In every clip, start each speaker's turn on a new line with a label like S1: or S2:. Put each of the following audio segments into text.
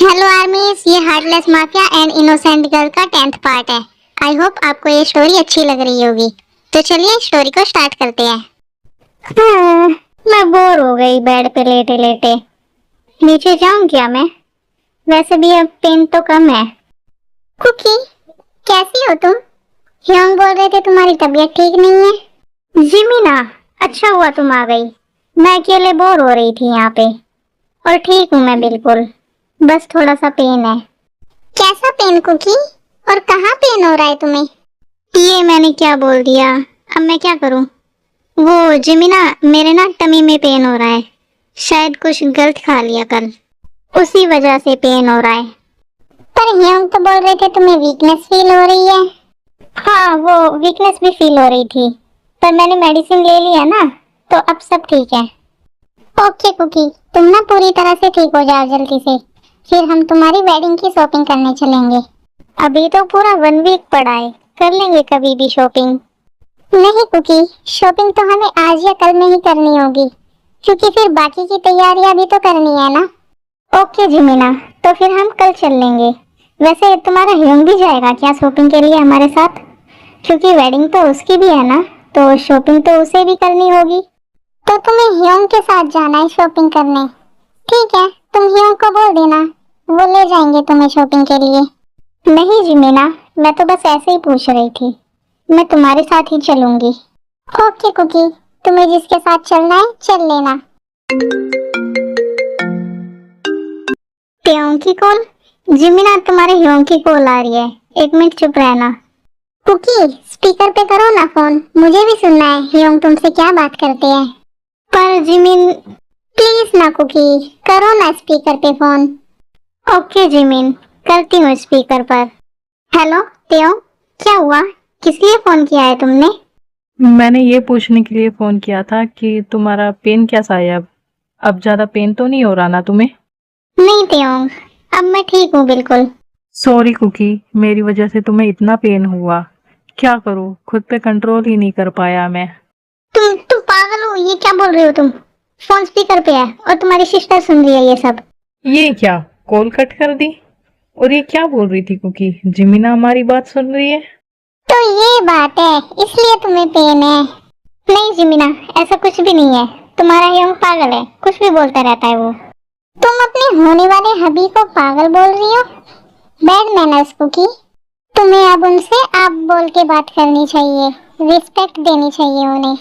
S1: Hello आर्मीज, ये heartless mafia and innocent girl का 10th part है। आई होप आपको ये स्टोरी अच्छी लग रही होगी। तो चलिए स्टोरी को स्टार्ट करते हैं। मैं बोर हो गई बेड पे लेटे लेटे। नीचे जाऊं क्या मैं? वैसे भी अब पेन तो कम है। कुकी, कैसी हो तुम? ह्योंग बोल रहे थे तुम्हारी तबीयत ठीक नहीं है। जिमिना, अच्छा हुआ तुम आ गई। मैं अकेले बोर हो रही थी यहाँ पे। और ठीक हूँ मैं बिल्कुल, बस थोड़ा सा पेन है। कैसा पेन कुकी? और कहाँ पेन हो रहा है तुम्हें? ये मैंने क्या बोल दिया, अब मैं क्या करूँ? वो जिमिना, मेरे ना टमी में पेन हो रहा है। शायद कुछ गलत खा लिया कल, उसी वजह से पेन हो रहा है। पर ह्योंग तो बोल रहे थे तुम्हें वीकनेस फील हो रही है। हाँ, वो वीकनेस भी फील हो रही थी, पर मैंने मेडिसिन ले लिया ना, तो अब सब ठीक है। ओके कुकी, तुम ना पूरी तरह से ठीक हो जाओ जल्दी से, फिर हम तुम्हारी वेडिंग की शॉपिंग करने चलेंगे। अभी तो पूरा 1 वीक पड़ा है, कर लेंगे कभी भी शॉपिंग। नहीं कुकी, शॉपिंग तो हमें आज या कल में ही करनी होगी, क्योंकि फिर बाकी की तैयारियां भी तो करनी है ना। ओके जिमिना, तो फिर हम कल चल लेंगे। वैसे तुम्हारा ह्योंग भी जाएगा क्या शॉपिंग के लिए हमारे साथ? क्योंकि वेडिंग तो उसकी भी है ना, तो शॉपिंग तो उसे भी करनी होगी। तो तुम्हें ह्योंग के साथ जाना है शॉपिंग करने? ठीक है, तुम ह्योंग को बोल देना, वो ले जाएंगे तुम्हें शॉपिंग के लिए। नहीं जिमिना, मैं तो बस ऐसे ही पूछ रही थी। मैं तुम्हारे साथ ही चलूंगी। ओके कुकी, तुम्हें जिसके साथ चलना है चल लेना। ह्योंग की कॉल? जिमिना, तुम्हारे ह्योंग की कॉल आ रही है, 1 मिनट चुप रहना। कुकी, स्पीकर पे करो ना फोन, मुझे भी सुनना है ह्योंग तुमसे क्या बात करते हैं। पर जिमिन, प्लीज ना कुकी, करो ना स्पीकर पे फोन। ओके जिमिन, करती हूँ स्पीकर पर। हेलो त्यों, क्या हुआ? किस लिए फोन किया है तुमने?
S2: मैंने ये पूछने के लिए फोन किया था कि तुम्हारा पेन कैसा है अब ज्यादा पेन तो नहीं हो रहा ना तुम्हें?
S1: नहीं त्यों, अब मैं ठीक हूँ बिल्कुल।
S2: सॉरी कुकी, मेरी वजह से तुम्हें इतना पेन हुआ। क्या करूँ, खुद पे कंट्रोल ही नहीं कर पाया मैं।
S1: तुम पागल हो, ये क्या बोल रहे हो तुम? फोन स्पीकर पे है और तुम्हारी सिस्टर सुन रही है ये सब।
S2: ये क्या, कॉल कट कर दी? और ये क्या बोल रही थी कुकी, जिमिना हमारी बात सुन रही है?
S1: तो ये बात है, इसलिए तुम्हें पेन है। नहीं जिमिना, ऐसा कुछ भी नहीं है। तुम्हारा ह्योंग पागल है, कुछ भी बोलता रहता है वो। तुम अपने होने वाले हबी को पागल बोल रही हो? Bad manners Cookie. तुम्हें अब उनसे आप बोल के बात करनी चाहिए, रिस्पेक्ट देनी चाहिए उन्हें।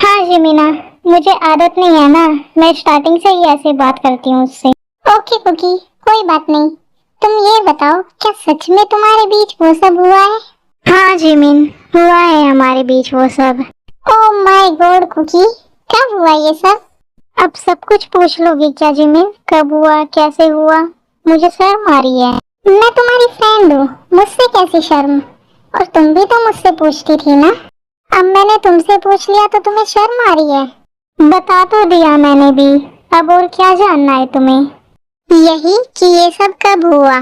S1: हाँ जिमिना, मुझे आदत नहीं है ना, मैं स्टार्टिंग से ही ऐसे बात करती हूँ उससे। ओके कुकी, कोई बात नहीं। तुम ये बताओ, क्या सच में तुम्हारे बीच वो सब हुआ है? हाँ जिमिन, हुआ है हमारे बीच वो सब। ओह माय गॉड कुकी, कब हुआ ये सब? अब सब कुछ पूछ लोगी क्या जिमिन? कब हुआ, कैसे हुआ? मुझे शर्म आ रही है। मैं तुम्हारी फ्रेंड हूँ, मुझसे कैसी शर्म? और तुम भी तो मुझसे पूछती थी ना। अब मैंने तुमसे पूछ लिया तो तुम्हें शर्म आ रही है? बता तो दिया मैंने भी, अब और क्या जानना है तुम्हें? यही कि ये सब कब हुआ?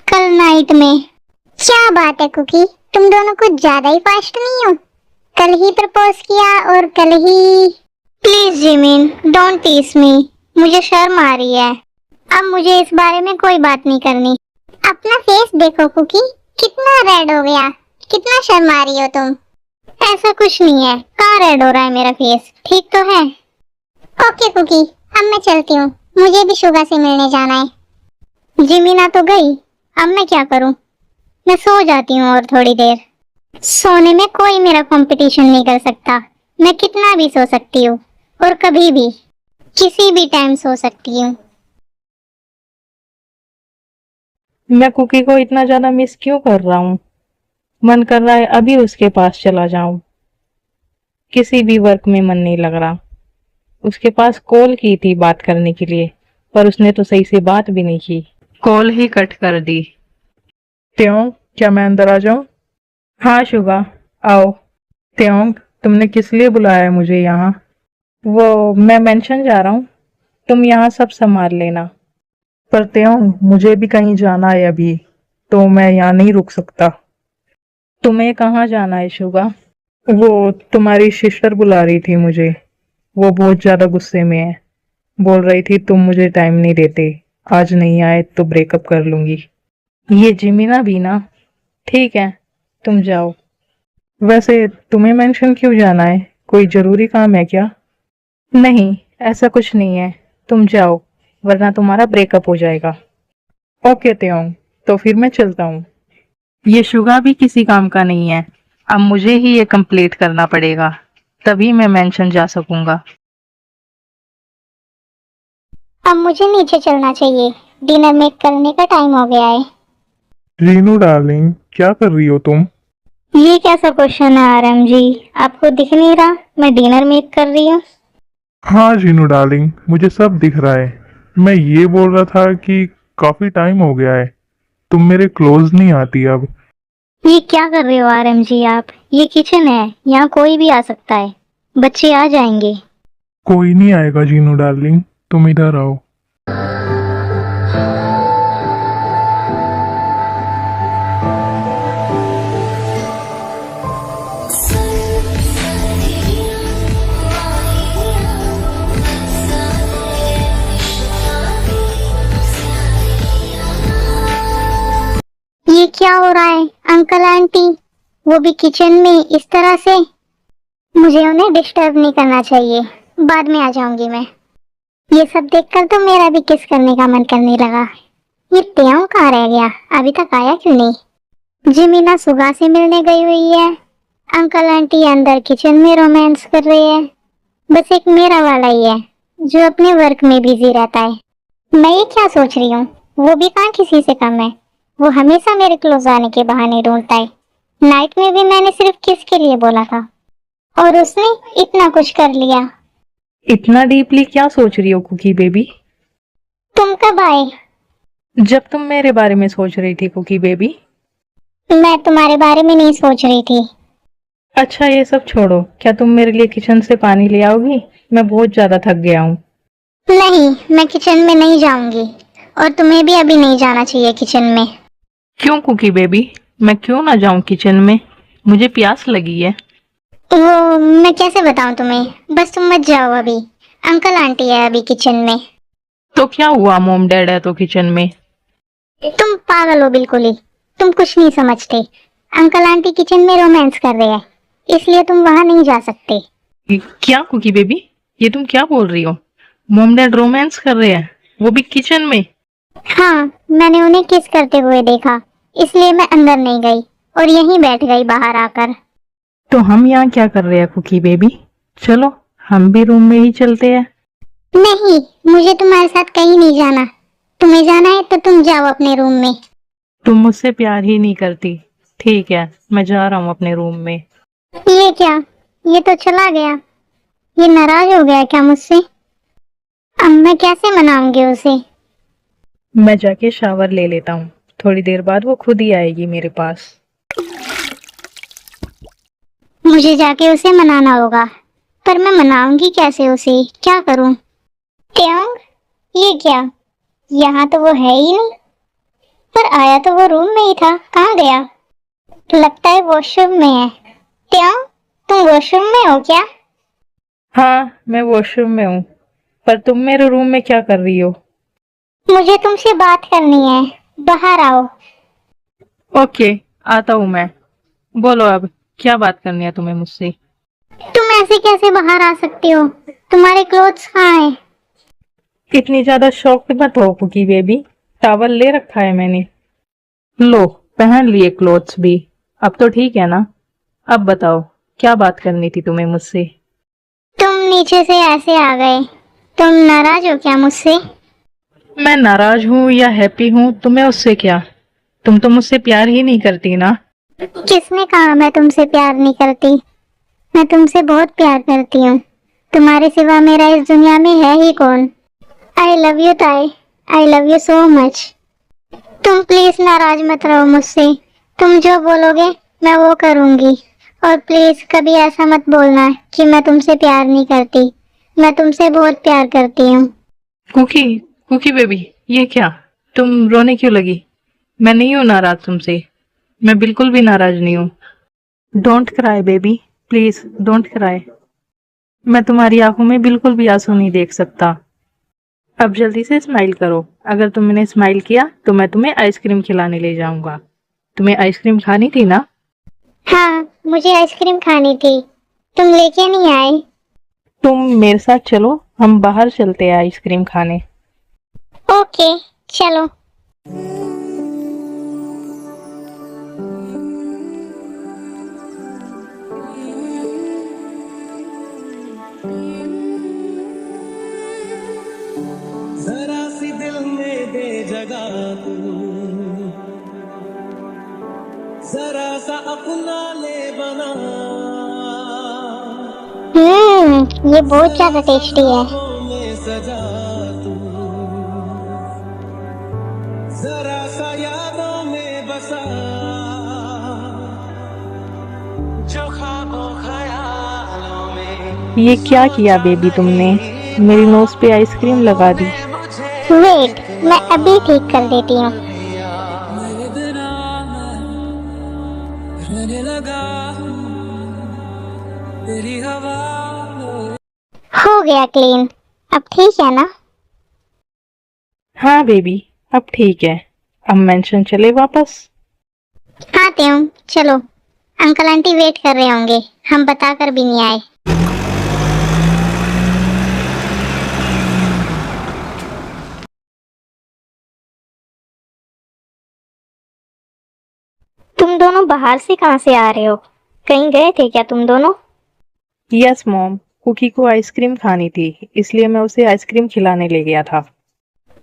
S1: कल नाइट में। क्या बात है कुकी, तुम दोनों कुछ ज्यादा ही फास्ट नहीं हो? कल ही प्रपोज किया और कल ही। प्लीज जिमिन, डोंट टीस मी, मुझे शर्म आ रही है। अब मुझे इस बारे में कोई बात नहीं करनी। अपना फेस देखो कुकी, कितना रेड हो गया, कितना शर्म आ रही हो तुम। ऐसा कुछ नहीं है, कहाँ रेड हो रहा है मेरा फेस, ठीक तो है। ओके कुकी, अब मैं चलती हूँ, मुझे भी शुगा से मिलने जाना है। जिमिना तो गई, अब मैं क्या करूँ? मैं सो जाती हूँ और थोड़ी देर। सोने में कोई मेरा कंपटीशन नहीं कर सकता। मैं कितना भी सो सकती हूँ, और कभी भी, किसी भी टाइम सो सकती हूँ।
S2: मैं कुकी को इतना ज्यादा मिस क्यों कर रहा हूँ? मन कर रहा है अभी उसके पास चला जाऊं। किसी भी वर्क में मन नहीं लग रहा। उसके पास कॉल की थी बात करने के लिए, पर उसने तो सही से बात भी नहीं की, कॉल ही कट कर दी। त्यों, क्या मैं अंदर आ जाऊं? हाँ शुगा, आओ। त्यों, तुमने किस लिए बुलाया है मुझे यहाँ? वो मैं मेंशन जा रहा हूँ, तुम यहाँ सब संभाल लेना। पर त्यों, मुझे भी कहीं जाना है अभी, तो मैं यहाँ नहीं रुक सकता। तुम्हें कहाँ जाना है शुगा? वो तुम्हारी सिस्टर बुला रही थी मुझे। वो बहुत ज्यादा गुस्से में है, बोल रही थी तुम मुझे टाइम नहीं देते, आज नहीं आए तो ब्रेकअप कर लूंगी। ये जिमीना भी ना। ठीक है, तुम जाओ। वैसे तुम्हें मेंशन क्यों जाना है? कोई जरूरी काम है क्या? नहीं, ऐसा कुछ नहीं है। तुम जाओ, वरना तुम्हारा ब्रेकअप हो जाएगा। ओके त्योंग, तो फिर मैं चलता हूँ। ये शुगा भी किसी काम का नहीं है। अब मुझे ही ये कंप्लीट करना पड़ेगा, तभी मैं मेंशन जा सकूंगा।
S1: अब मुझे नीचे चलना चाहिए, डिनर मेक करने का टाइम हो गया है।
S3: रीनू डार्लिंग, क्या कर रही हो तुम?
S1: ये कैसा क्वेश्चन है आरएम जी? आपको दिख नहीं रहा मैं डिनर मेक कर रही हूँ?
S3: हाँ रीनू डार्लिंग, मुझे सब दिख रहा है। मैं ये बोल रहा था कि काफी टाइम हो गया है, तुम मेरे क्लोज नहीं आती अब।
S1: ये क्या कर रहे हो आरएम जी आप? ये किचन है, यहाँ कोई भी आ सकता है, बच्चे आ जाएंगे।
S3: कोई नहीं आएगा रीनू डार्लिंग, तुम इधर आओ।
S1: ये क्या हो रहा है अंकल आंटी, वो भी किचन में इस तरह से? मुझे उन्हें डिस्टर्ब नहीं करना चाहिए, बाद में आ जाऊंगी मैं। ये सब देखकर तो मेरा भी किस करने का मन करने लगा। ये त्यों कहाँ रह गया, अभी तक आया क्यों नहीं? जिमीना सुगा से मिलने गई हुई है, अंकल आंटी अंदर किचन में रोमांस कर रहे हैं। बस एक मेरा वाला ही है जो अपने वर्क में बिजी रहता है। मैं ये क्या सोच रही हूँ, वो भी कहाँ किसी से कम है। वो हमेशा मेरे क्लोज आने के बहाने ढूंढता है। नाइट में भी मैंने सिर्फ किस के लिए बोला था और उसने इतना कुछ कर लिया।
S2: इतना डीपली क्या सोच रही हो कुकी बेबी?
S1: तुम कब आए?
S2: जब तुम मेरे बारे में सोच रही थी कुकी बेबी।
S1: मैं तुम्हारे बारे में नहीं सोच रही थी।
S2: अच्छा ये सब छोड़ो, क्या तुम मेरे लिए किचन से पानी ले आओगी? मैं बहुत ज्यादा थक गया हूँ।
S1: नहीं, मैं किचन में नहीं जाऊंगी और तुम्हें भी अभी नहीं जाना चाहिए किचन में।
S2: क्यों कुकी बेबी, मैं क्यों ना जाऊं किचन में? मुझे प्यास लगी है।
S1: वो मैं कैसे बताऊं तुम्हें, बस तुम मत जाओ अभी। अंकल आंटी है अभी किचन में।
S2: तो क्या हुआ, मोम डैड है तो किचन में।
S1: तुम पागल हो बिल्कुल ही, तुम कुछ नहीं समझते। अंकल आंटी किचन में रोमांस कर रहे हैं, इसलिए तुम वहां नहीं जा सकते।
S2: क्या कुकी बेबी, ये तुम क्या बोल रही हो? मोम डैड रोमांस कर रहे हैं, वो भी किचन में?
S1: हाँ, मैंने उन्हें किस करते हुए देखा, इसलिए मैं अंदर नहीं गई और यहीं बैठ गई बाहर आकर।
S2: तो हम यहाँ क्या कर रहे हैं कुकी बेबी? चलो हम भी रूम में ही चलते हैं।
S1: नहीं, मुझे तुम्हारे साथ कहीं नहीं जाना। तुम्हें जाना है तो तुम जाओ अपने रूम में।
S2: तुम मुझसे प्यार ही नहीं करती। ठीक है, मैं जा रहा हूँ अपने रूम में।
S1: ये क्या, ये तो चला गया। ये नाराज हो गया क्या मुझसे? अब मैं कैसे मनाऊंगी उसे?
S2: मैं जाके शावर ले लेता हूँ, थोड़ी देर बाद वो खुद ही आएगी मेरे पास।
S1: मुझे जाके उसे मनाना होगा, पर मैं मनाऊंगी कैसे उसे, क्या करूं? त्योंग, ये क्या, यहाँ तो वो है ही नहीं। पर आया तो वो रूम में ही था, कहाँ गया? लगता है वॉशरूम में है। त्योंग, तुम वॉशरूम में हो क्या?
S2: हाँ, मैं वॉशरूम में हूँ, पर तुम मेरे रूम में क्या कर रही हो?
S1: मुझे तुमसे बात करनी है, बाहर आओ।
S2: ओके, आता हूँ मैं। बोलो अब, क्या बात करनी है तुम्हें मुझसे?
S1: तुम ऐसे कैसे बाहर आ सकते हो? तुम्हारे क्लोथ्स कहाँ हैं?
S2: इतनी ज्यादा शॉक्ड मत हो कुकी बेबी, टॉवल ले रखा है मैंने। लो, पहन लिए क्लोथ्स भी। अब तो ठीक है ना? अब बताओ, क्या बात करनी थी तुम्हें मुझसे?
S1: तुम नीचे से ऐसे आ गए, तुम नाराज हो क्या मुझसे?
S2: मैं नाराज हूँ या हैप्पी हूँ तुम्हें उससे क्या? तुम तो मुझसे प्यार ही नहीं करती ना।
S1: किसने कहा मैं तुमसे प्यार नहीं करती? मैं तुमसे बहुत प्यार करती हूँ। तुम्हारे सिवा मेरा इस दुनिया में है ही कौन? आई लव यू ताई, I love you so much. तुम प्लीज नाराज मत रहो मुझसे। तुम जो बोलोगे मैं वो करूँगी। और प्लीज कभी ऐसा मत बोलना कि मैं तुमसे प्यार नहीं करती। मैं तुमसे बहुत प्यार करती हूँ।
S2: कुकी, कुकी बेबी, ये क्या? तुम रोने क्यों लगी? मैं नहीं हूँ नाराज तुमसे, मैं बिल्कुल भी नाराज नहीं हूँ। Don't cry baby, please don't cry. मैं तुम्हारी आंखों में बिल्कुल भी आंसू नहीं देख सकता। अब जल्दी से स्माइल करो। अगर तुमने स्माइल किया तो मैं तुम्हें आइसक्रीम खिलाने ले जाऊंगा। तुम्हें आइसक्रीम खानी थी ना?
S1: हाँ, मुझे आइसक्रीम खानी थी। तुम लेके नहीं आए?
S2: तुम मेरे साथ चलो, हम बाहर चलते हैं आइसक्रीम खाने।
S1: ओके, चलो।
S4: जरा सी दिल में दे जगह तू, जरा सा अपना ले बना,
S1: ये बहुत ज्यादा टेस्टी है।
S4: ख्वाबों में सजा तू, जरा सा यादों में बसा, जो ख्वाबों ख्यालों में।
S2: ये क्या किया बेबी तुमने? मेरी नोज पे आइसक्रीम लगा दी।
S1: वेट, मैं अभी ठीक कर देती हूँ।
S4: मेरे बिना रहने लगा तेरी हवा।
S1: हो गया क्लीन। अब ठीक है ना?
S2: हाँ बेबी, अब ठीक है। अब मेंशन चले वापस।
S1: आते हूँ, चलो। अंकल आंटी वेट कर रहे होंगे, हम बताकर भी नहीं आए। तुम दोनों बाहर से कहाँ से आ रहे हो? कहीं गए थे क्या तुम दोनों?
S2: यस मॉम, कुकी को आइसक्रीम खानी थी, इसलिए मैं उसे आइसक्रीम खिलाने ले गया था।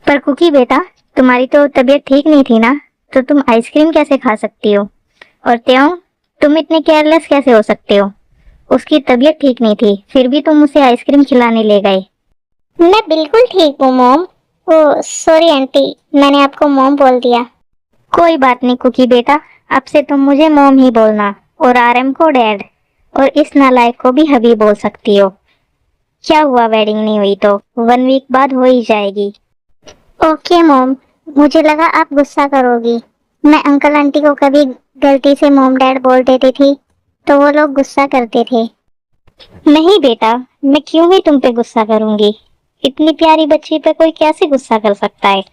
S1: पर कुकी बेटा, तुम्हारी तो तबीयत ठीक नहीं थी ना, तो तुम आइसक्रीम कैसे खा सकती हो? और त्यों, तुम इतने केयरलेस कैसे हो सकते हो? उसकी तबीयत ठीक नहीं थी, फिर भी तुम उसे आइसक्रीम खिलाने ले गए। मैं बिल्कुल ठीक हूँ मॉम। ओ सॉरी आंटी, मैंने आपको मॉम बोल दिया। कोई बात नहीं कुकी बेटा, अब से तुम मुझे मॉम ही बोलना, और आरएम को डैड, और इस नालायक को भी हबी बोल सकती हो। क्या हुआ, वेडिंग नहीं हुई तो 1 वीक बाद हो ही जाएगी। ओके मॉम, मुझे लगा आप गुस्सा करोगी। मैं अंकल आंटी को कभी गलती से मॉम डैड बोल देती थी तो वो लोग गुस्सा करते थे। नहीं बेटा, मैं क्यों ही तुम पे गुस्सा करूंगी? इतनी प्यारी बच्ची पे कोई कैसे गुस्सा कर सकता है?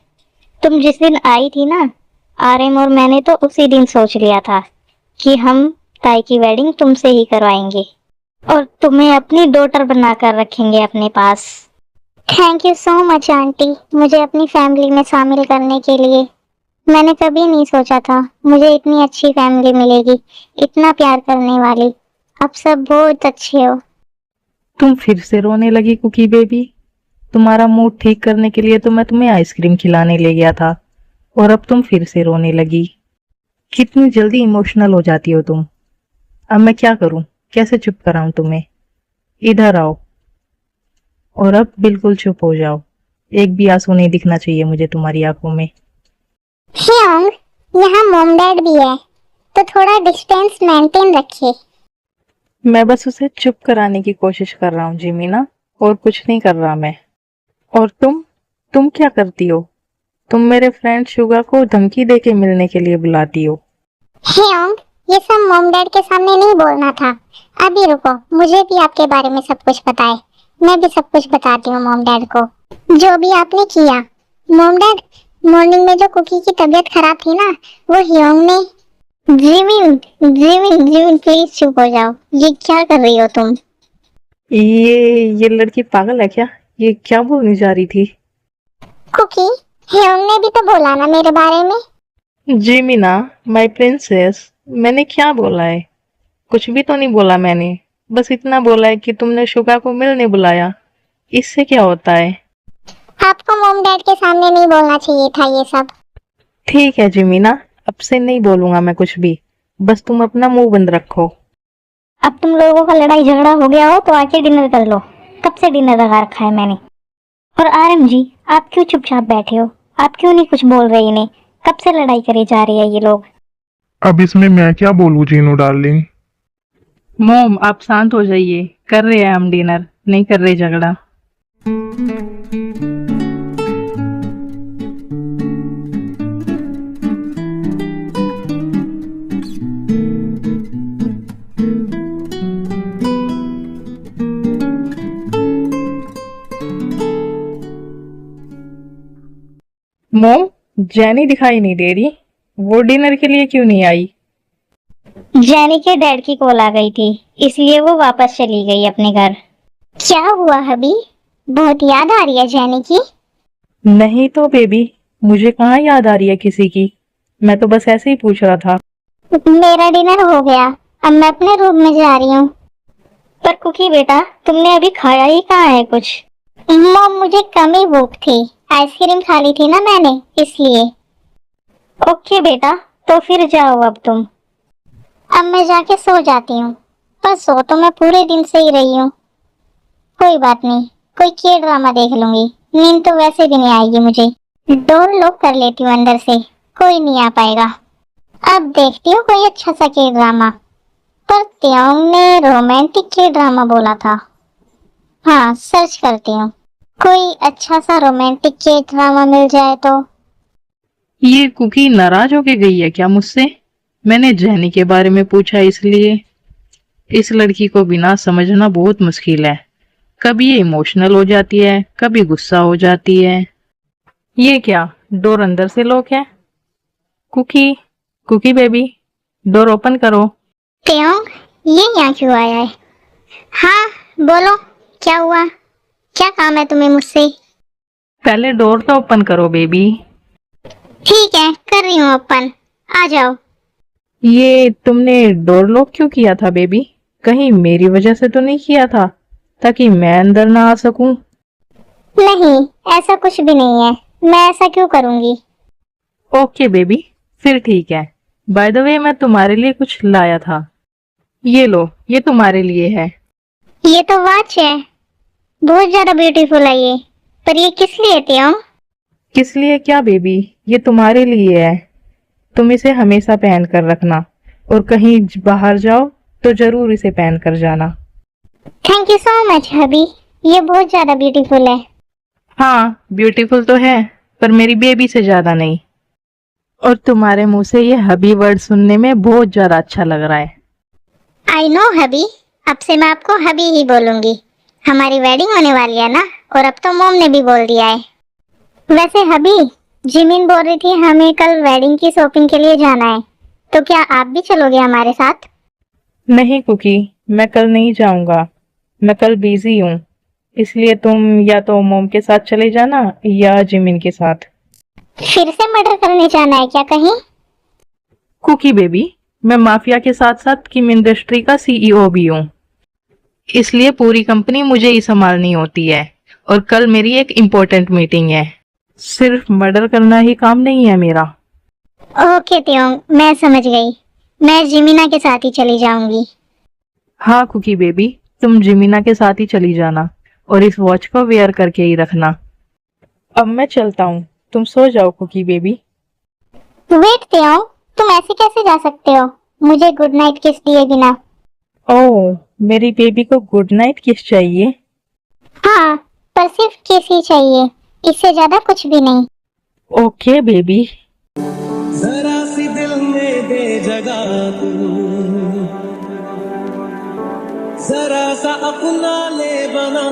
S1: तुम जिस दिन आई थी ना, आरएम और मैंने तो उसी दिन सोच लिया था कि हम ताई की वेडिंग तुमसे ही करवाएंगे और तुम्हें अपनी डॉटर बनाकर रखेंगे अपने पास। Thank you so much aunty, मुझे अपनी फैमिली में शामिल करने के लिए। मैंने कभी नहीं सोचा था मुझे इतनी अच्छी फैमिली मिलेगी, इतना प्यार करने वाली। आप सब बहुत अच्छे हो।
S2: तुम फिर से रोने लगी कुकी बेबी। तुम्हारा मूड ठीक करने के लिए तो मैं तुम्हें आइसक्रीम खिलाने ले गया था, और अब तुम फिर से रोने लगी। कितनी जल्दी इमोशनल हो जाती हो तुम। अब मैं क्या करूं, कैसे चुप कराऊं तुम्हें? इधर आओ, और अब बिल्कुल चुप हो जाओ। एक भी आंसू नहीं दिखना चाहिए मुझे तुम्हारी आंखों में।
S1: ह्योंग, यहाँ मॉम डैड भी है, तो थोड़ा डिस्टेंस मेंटेन रखिए।
S2: मैं बस उसे चुप कराने की कोशिश कर रहा हूँ जिमीना, और कुछ नहीं कर रहा मैं। और तुम क्या करती हो? तुम मेरे फ्रेंड शुगा को धमकी देके मिलने के लिए बुलाती हो।
S1: ह्योंग, ये सब मॉम डैड के सामने नहीं बोलना था। अभी रुको, मुझे भी आपके बारे में सब कुछ पता है। मैं भी सब कुछ बताती हूँ मॉम डैड को, जो भी आपने किया। मॉम डैड, मॉर्निंग में जो कुकी की तबीयत खराब थी ना, वो ह्योंग ने। जिमिन जिमिन जिमिन प्लीज चुप हो जाओ। ये क्या कर रही हो तुम?
S2: ये लड़की पागल है क्या? ये क्या बोलने जा रही थी?
S1: कुकी, ह्योंग ने भी तो बोला ना मेरे बारे में।
S2: जिमीना, माय प्रिंसेस, मैंने क्या बोला है? कुछ भी तो नहीं बोला मैंने। बस इतना बोला है कि तुमने शुगा को मिलने बुलाया। इससे क्या होता है?
S1: आपको मॉम डैड के सामने नहीं बोलना चाहिए था ये सब।
S2: ठीक है जिमीना, अब से नहीं बोलूंगा मैं कुछ भी। बस तुम अपना मुंह बंद रखो।
S1: अब तुम लोगों का लड़ाई झगड़ा हो गया हो तो आके डिनर कर लो। कब से डिनर लगा रखा है मैंने। और आरएम जी, आप क्यों चुपचाप बैठे हो? आप क्यों नहीं कुछ बोल रहे इन्हें? कब से लड़ाई करे जा रहे हैं ये लोग?
S3: अब इसमें मैं क्या बोलूं जीनू डार्लिंग।
S2: मोम, आप शांत हो जाइए। कर रहे हैं हम डिनर, नहीं कर रहे झगड़ा। जैनी दिखाई नहीं दे रही, वो डिनर के लिए क्यों नहीं आई?
S1: जैनी के डैड की कॉल आ गई थी, इसलिए वो वापस चली गई अपने घर। क्या हुआ हबी? बहुत याद आ रही है जैनी की।
S2: नहीं तो बेबी, मुझे कहाँ याद आ रही है किसी की, मैं तो बस ऐसे ही पूछ रहा था।
S1: मेरा डिनर हो गया, अब मैं अपने रूम में जा रही हूँ। पर कुकी बेटा, तुमने अभी खाया ही कहाँ है कुछ? मॉम, मुझे कम ही भूख थी, आइसक्रीम खा ली थी ना मैंने, इसलिए। ओके बेटा, तो फिर जाओ अब तुम। अब मैं जाके सो जाती हूँ, पर सो तो मैं पूरे दिन से ही रही हूँ। कोई बात नहीं, कोई के ड्रामा देख लूंगी, नींद तो वैसे भी नहीं आएगी मुझे। डोर लॉक कर लेती हूँ अंदर से, कोई नहीं आ पाएगा। अब देखती हूँ कोई अच्छा सा के ड्रामा। पर त्योंग ने रोमांटिक के ड्रामा बोला था। हाँ, सर्च करती हूँ, कोई अच्छा सा रोमांटिक के ड्रामा मिल जाए तो।
S2: ये कुकी नाराज होके गई है क्या मुझसे? मैंने जैनी के बारे में पूछा इसलिए। इस लड़की को बिना समझना बहुत मुश्किल है, कभी ये इमोशनल हो जाती है, कभी गुस्सा हो जाती है। ये क्या, डोर अंदर से लॉक है? Cookie, Cookie baby, door open करो।
S1: त्योंग, ये यहाँ क्यों आया है? हाँ बोलो, क्या हुआ? क्या काम है तुम्हें मुझसे?
S2: पहले डोर तो ओपन करो बेबी।
S1: ठीक है, कर रही हूँ ओपन, आ जाओ।
S2: ये तुमने डोर लॉक क्यों किया था बेबी? कहीं मेरी वजह से तो नहीं किया था, ताकि मैं अंदर ना आ सकूं?
S1: नहीं, ऐसा कुछ भी नहीं है, मैं ऐसा क्यों करूंगी?
S2: ओके बेबी, फिर ठीक है। बाय द वे, मैं तुम्हारे लिए कुछ लाया था। ये लो, ये तुम्हारे लिए है।
S1: ये तो वॉच है, बहुत ज्यादा ब्यूटीफुल है ये। पर ये किस लिए त्योंग?
S2: किस लिए क्या बेबी, ये तुम्हारे लिए है। तुम इसे हमेशा पहन कर रखना, और कहीं बाहर जाओ तो जरूर इसे पहन कर जाना।
S1: थैंक यू सो मच हबी, ये बहुत ज्यादा ब्यूटीफुल है।
S2: हाँ, ब्यूटीफुल तो है, पर मेरी बेबी से ज्यादा नहीं। और तुम्हारे मुंह से ये हबी वर्ड सुनने में बहुत ज्यादा अच्छा लग रहा है।
S1: आई नो हबी, अब से मैं आपको हबी ही बोलूंगी। हमारी वेडिंग होने वाली है ना, और अब तो मॉम ने भी बोल दिया है। वैसे हबी, जिमिन बोल रही थी हमें कल वेडिंग की शॉपिंग के लिए जाना है, तो क्या आप भी चलोगे हमारे साथ?
S2: नहीं कुकी, मैं कल नहीं जाऊंगा, मैं कल बिजी हूँ। इसलिए तुम या तो मोम के साथ चले जाना या जिमिन के साथ।
S1: फिर से मर्डर करने जाना है क्या कहीं?
S2: कुकी बेबी, मैं माफिया के साथ साथ किम इंडस्ट्री का सीईओ भी हूँ, इसलिए पूरी कंपनी मुझे ही संभालनी होती है। और कल मेरी एक इम्पोर्टेंट मीटिंग है, सिर्फ मर्डर करना ही काम नहीं है मेरा।
S1: ओके त्योंग, मैं समझ गई, मैं जिमिना के साथ ही चली जाऊंगी।
S2: हाँ कुकी बेबी, तुम जिमिना के साथ ही चली जाना, और इस वॉच को वेयर करके ही रखना। अब मैं चलता हूँ, तुम सो जाओ कुकी बेबी।
S1: वेट त्योंग, तुम ऐसे कैसे जा सकते हो मुझे गुड नाइट किस दिए बिना?
S2: ओह, मेरी बेबी को गुड नाइट किस चाहिए?
S1: हाँ, पर सिर्फ किस ही चाहिए, इससे ज्यादा कुछ भी नहीं।
S2: Okay baby.
S4: जरा सी दिल में दे जगह तू, जरा सा अपना ले बना,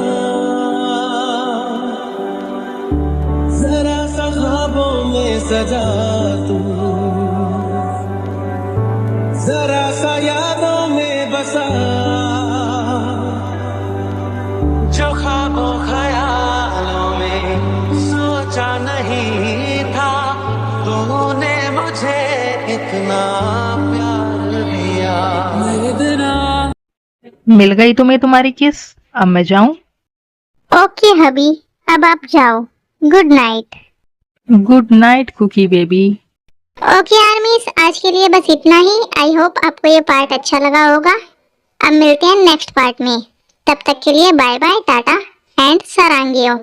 S4: जरा सा ख्वाबों में सजा तू, जरा सा यादों में बसा, जो ख्वाबों ख्यालों में सोचा नहीं था, तूने मुझे इतना प्यार दिया।
S2: मिल गई तुम्हें तुम्हारी किस, अब मैं जाऊं?
S1: ओके हबी, अब आप जाओ, good night.
S2: Good night Cookie baby.
S1: Okay armies, आज के लिए बस इतना ही। आई होप आपको ये पार्ट अच्छा लगा होगा। अब मिलते हैं नेक्स्ट पार्ट में, तब तक के लिए बाय बाय, टाटा एंड सरांगियो।